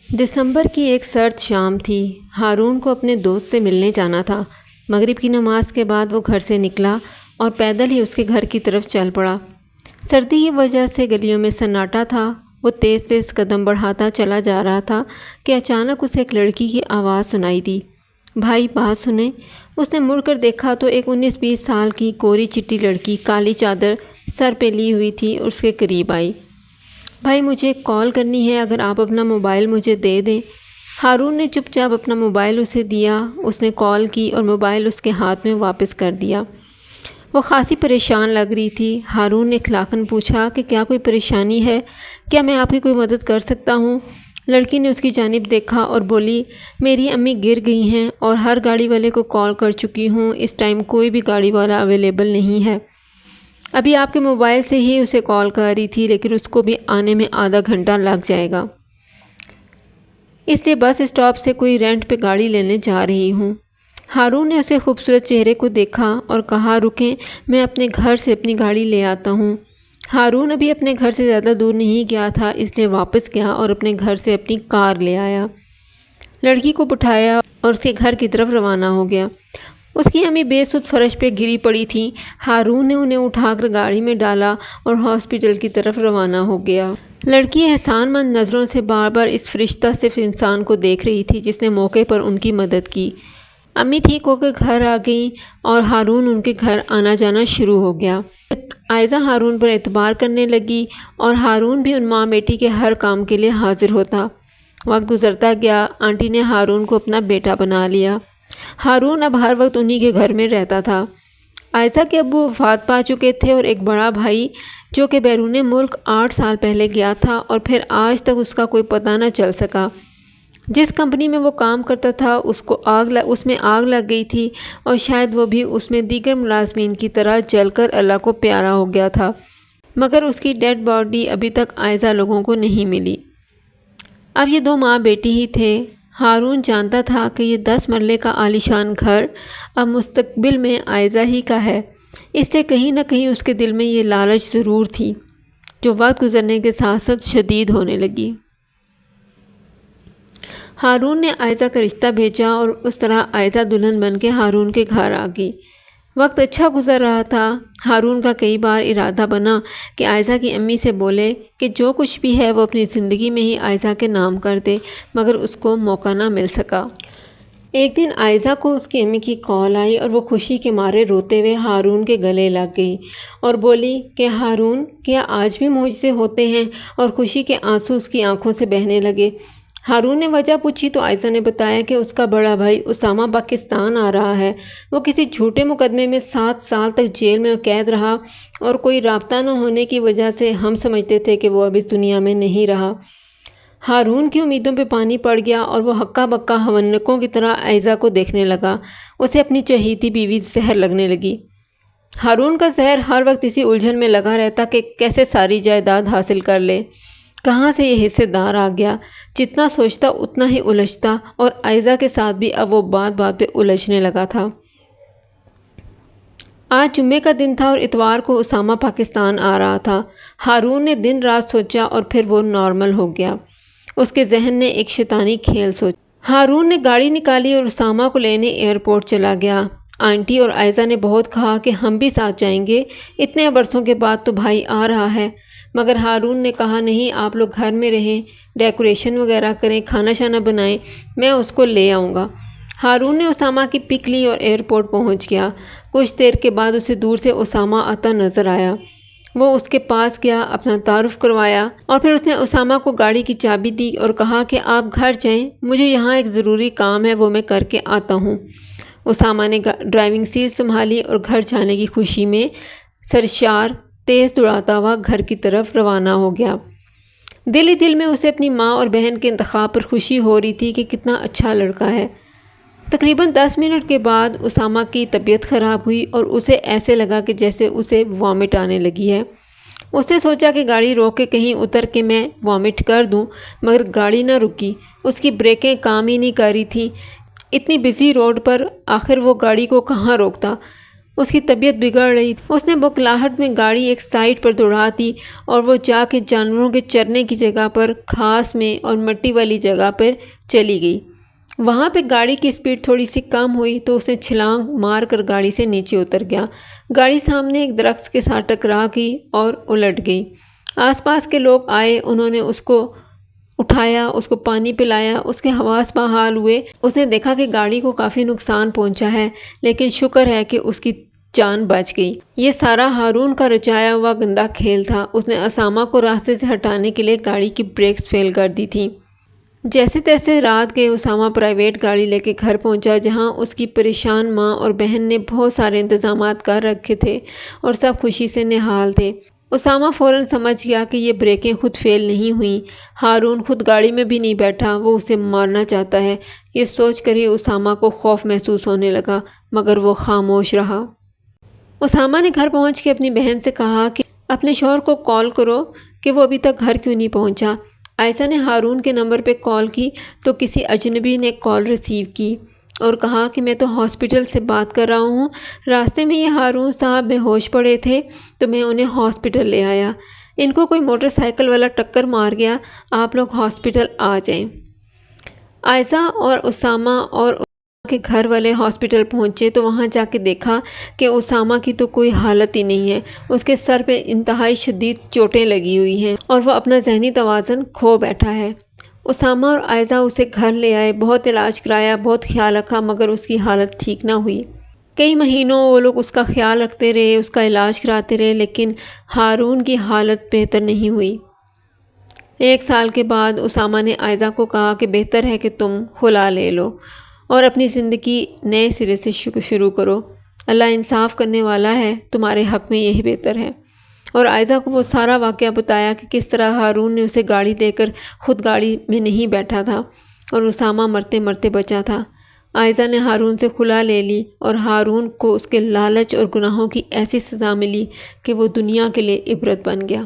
دسمبر کی ایک سرد شام تھی۔ ہارون کو اپنے دوست سے ملنے جانا تھا۔ مغرب کی نماز کے بعد وہ گھر سے نکلا اور پیدل ہی اس کے گھر کی طرف چل پڑا۔ سردی کی وجہ سے گلیوں میں سناٹا تھا۔ وہ تیز تیز قدم بڑھاتا چلا جا رہا تھا کہ اچانک اسے ایک لڑکی کی آواز سنائی دی۔ بھائی بات سنیں۔ اس نے مڑ کر دیکھا تو ایک 19-20 سال کی کوری چٹی لڑکی کالی چادر سر پہ لی ہوئی تھی اور اس کے قریب آئی۔ بھائی مجھے ایک کال کرنی ہے، اگر آپ اپنا موبائل مجھے دے دیں۔ ہارون نے چپ چاپ اپنا موبائل اسے دیا۔ اس نے کال کی اور موبائل اس کے ہاتھ میں واپس کر دیا۔ وہ خاصی پریشان لگ رہی تھی۔ ہارون نے اخلاقاً پوچھا کہ کیا کوئی پریشانی ہے؟ کیا میں آپ کی کوئی مدد کر سکتا ہوں؟ لڑکی نے اس کی جانب دیکھا اور بولی، میری امی گر گئی ہیں اور ہر گاڑی والے کو کال کر چکی ہوں، اس ٹائم کوئی بھی گاڑی والا اویلیبل نہیں ہے۔ ابھی آپ کے موبائل سے ہی اسے کال کر رہی تھی، لیکن اس کو بھی آنے میں آدھا گھنٹہ لگ جائے گا، اس لیے بس اسٹاپ سے کوئی رینٹ پہ گاڑی لینے جا رہی ہوں۔ ہارون نے اسے خوبصورت چہرے کو دیکھا اور کہا، رکیں، میں اپنے گھر سے اپنی گاڑی لے آتا ہوں۔ ہارون ابھی اپنے گھر سے زیادہ دور نہیں گیا تھا، اس لیے واپس گیا اور اپنے گھر سے اپنی کار لے آیا، لڑکی کو بٹھایا اور اس کے گھر کی طرف روانہ ہو گیا۔ اس کی امی بے سود فرش پہ گری پڑی تھیں۔ ہارون نے انہیں اٹھا کر گاڑی میں ڈالا اور ہاسپٹل کی طرف روانہ ہو گیا۔ لڑکی احسان مند نظروں سے بار بار اس فرشتہ صرف انسان کو دیکھ رہی تھی جس نے موقع پر ان کی مدد کی۔ امی ٹھیک ہو کے گھر آ گئیں اور ہارون ان کے گھر آنا جانا شروع ہو گیا۔ عائزہ ہارون پر اعتبار کرنے لگی اور ہارون بھی ان ماں بیٹی کے ہر کام کے لیے حاضر ہوتا۔ وقت گزرتا گیا، آنٹی نے ہارون کو اپنا بیٹا بنا لیا۔ ہارون اب ہر وقت انہی کے گھر میں رہتا تھا۔ عائزہ کے ابو وفات پا چکے تھے اور ایک بڑا بھائی جو کہ بیرون ملک 8 سال پہلے گیا تھا اور پھر آج تک اس کا کوئی پتہ نہ چل سکا۔ جس کمپنی میں وہ کام کرتا تھا اس میں آگ لگ گئی تھی اور شاید وہ بھی اس میں دیگر ملازمین کی طرح جل کر اللہ کو پیارا ہو گیا تھا، مگر اس کی ڈیڈ باڈی ابھی تک عائزہ لوگوں کو نہیں ملی۔ اب یہ 2 ماں بیٹی ہی تھے۔ ہارون جانتا تھا کہ یہ 10 مرلے کا عالیشان گھر اب مستقبل میں عائزہ ہی کا ہے، اس لیے کہیں نہ کہیں اس کے دل میں یہ لالچ ضرور تھی، جو وقت گزرنے کے ساتھ ساتھ شدید ہونے لگی۔ ہارون نے عائزہ کا رشتہ بھیجا اور اس طرح عائزہ دلہن بن کے ہارون کے گھر آ گئی۔ وقت اچھا گزر رہا تھا۔ ہارون کا کئی بار ارادہ بنا کہ عائزہ کی امی سے بولے کہ جو کچھ بھی ہے وہ اپنی زندگی میں ہی عائزہ کے نام کر دے، مگر اس کو موقع نہ مل سکا۔ ایک دن عائزہ کو اس کی امی کی کال آئی اور وہ خوشی کے مارے روتے ہوئے ہارون کے گلے لگ گئی اور بولی کہ ہارون، کیا آج بھی معجزے ہوتے ہیں؟ اور خوشی کے آنسو اس کی آنکھوں سے بہنے لگے۔ ہارون نے وجہ پوچھی تو عائزہ نے بتایا کہ اس کا بڑا بھائی اسامہ پاکستان آ رہا ہے۔ وہ کسی جھوٹے مقدمے میں 7 سال تک جیل میں قید رہا اور کوئی رابطہ نہ ہونے کی وجہ سے ہم سمجھتے تھے کہ وہ اب اس دنیا میں نہیں رہا۔ ہارون کی امیدوں پہ پانی پڑ گیا اور وہ ہکا بکا ہونکوں کی طرح عائزہ کو دیکھنے لگا۔ اسے اپنی چہیتی بیوی زہر لگنے لگی۔ ہارون کا ذہن ہر وقت اسی الجھن میں لگا رہتا کہ کیسے ساری جائیداد حاصل کر لے، کہاں سے یہ حصے دار آ گیا۔ جتنا سوچتا اتنا ہی الجھتا اور عائزہ کے ساتھ بھی اب وہ بات بات پہ الجھنے لگا تھا۔ آج جمعے کا دن تھا اور اتوار کو اسامہ پاکستان آ رہا تھا۔ ہارون نے دن رات سوچا اور پھر وہ نارمل ہو گیا۔ اس کے ذہن نے ایک شیطانی کھیل سوچا۔ ہارون نے گاڑی نکالی اور اسامہ کو لینے ایئرپورٹ چلا گیا۔ آنٹی اور عائزہ نے بہت کہا کہ ہم بھی ساتھ جائیں گے، اتنے برسوں کے بعد تو بھائی آ رہا ہے، مگر ہارون نے کہا نہیں، آپ لوگ گھر میں رہیں، ڈیکوریشن وغیرہ کریں، کھانا شانا بنائیں، میں اس کو لے آؤں گا۔ ہارون نے اسامہ کی پک لی اور ایئرپورٹ پہنچ گیا۔ کچھ دیر کے بعد اسے دور سے اسامہ آتا نظر آیا۔ وہ اس کے پاس گیا، اپنا تعارف کروایا اور پھر اس نے اسامہ کو گاڑی کی چابی دی اور کہا کہ آپ گھر جائیں، مجھے یہاں ایک ضروری کام ہے، وہ میں کر کے آتا ہوں۔ اسامہ نے ڈرائیونگ سیٹ سنبھالی اور گھر جانے کی خوشی میں سرشار تیز دوڑاتا ہوا گھر کی طرف روانہ ہو گیا۔ دل ہی دل میں اسے اپنی ماں اور بہن کے انتخاب پر خوشی ہو رہی تھی کہ کتنا اچھا لڑکا ہے۔ تقریباً 10 منٹ کے بعد اسامہ کی طبیعت خراب ہوئی اور اسے ایسے لگا کہ جیسے اسے وامٹ آنے لگی ہے۔ اس نے سوچا کہ گاڑی روک کے کہیں اتر کے میں وامٹ کر دوں، مگر گاڑی نہ رکی، اس کی بریکیں کام ہی نہیں کر رہی تھیں۔ اتنی بزی روڈ پر آخر وہ گاڑی کو کہاں روکتا۔ اس کی طبیعت بگڑ رہی تھی۔ اس نے بکلاہٹ میں گاڑی ایک سائٹ پر دوڑا دی اور وہ جا کے جانوروں کے چرنے کی جگہ پر گھاس میں اور مٹی والی جگہ پر چلی گئی۔ وہاں پہ گاڑی کی سپیڈ تھوڑی سی کم ہوئی تو اسے چھلانگ مار کر گاڑی سے نیچے اتر گیا۔ گاڑی سامنے ایک درخت کے ساتھ ٹکرا گئی اور الٹ گئی۔ آس پاس کے لوگ آئے، انہوں نے اس کو اٹھایا، اس کو پانی پلایا، اس کے حواس بحال ہوئے۔ اس نے دیکھا کہ گاڑی کو کافی نقصان پہنچا ہے، لیکن شکر ہے کہ اس کی جان بچ گئی۔ یہ سارا ہارون کا رچایا ہوا گندا کھیل تھا۔ اس نے اسامہ کو راستے سے ہٹانے کے لیے گاڑی کی بریکس فیل کر دی تھیں۔ جیسے تیسے رات گئے، اسامہ پرائیویٹ گاڑی لے کے گھر پہنچا، جہاں اس کی پریشان ماں اور بہن نے بہت سارے انتظامات کر رکھے تھے اور سب خوشی سے نہال تھے۔ اسامہ فوراً سمجھ گیا کہ یہ بریکیں خود فیل نہیں ہوئیں، ہارون خود گاڑی میں بھی نہیں بیٹھا، وہ اسے مارنا چاہتا ہے۔ یہ سوچ کر ہی اسامہ کو خوف محسوس ہونے لگا، مگر وہ خاموش رہا۔ اسامہ نے گھر پہنچ کے اپنی بہن سے کہا کہ اپنے شوہر کو کال کرو کہ وہ ابھی تک گھر کیوں نہیں پہنچا۔ عائشہ نے ہارون کے نمبر پہ کال کی تو کسی اجنبی نے کال ریسیو کی اور کہا کہ میں تو ہاسپٹل سے بات کر رہا ہوں، راستے میں یہ ہارون صاحب بے ہوش پڑے تھے تو میں انہیں ہاسپٹل لے آیا، ان کو کوئی موٹر سائیکل والا ٹکر مار گیا، آپ لوگ ہاسپٹل آ جائیں۔ عائشہ اور اسامہ اور کے گھر والے ہاسپٹل پہنچے تو وہاں جا کے دیکھا کہ اسامہ کی تو کوئی حالت ہی نہیں ہے، اس کے سر پہ انتہائی شدید چوٹیں لگی ہوئی ہیں اور وہ اپنا ذہنی توازن کھو بیٹھا ہے۔ اسامہ اور عائشہ اسے گھر لے آئے، بہت علاج کرایا، بہت خیال رکھا، مگر اس کی حالت ٹھیک نہ ہوئی۔ کئی مہینوں وہ لوگ اس کا خیال رکھتے رہے، اس کا علاج کراتے رہے، لیکن ہارون کی حالت بہتر نہیں ہوئی۔ 1 سال کے بعد اسامہ نے عائشہ کو کہا کہ بہتر ہے کہ تم خلا لے لو اور اپنی زندگی نئے سرے سے شروع کرو، اللہ انصاف کرنے والا ہے، تمہارے حق میں یہی بہتر ہے۔ اور عائشہ کو وہ سارا واقعہ بتایا کہ کس طرح ہارون نے اسے گاڑی دے کر خود گاڑی میں نہیں بیٹھا تھا اور اسامہ مرتے مرتے بچا تھا۔ عائشہ نے ہارون سے خلا لے لی اور ہارون کو اس کے لالچ اور گناہوں کی ایسی سزا ملی کہ وہ دنیا کے لیے عبرت بن گیا۔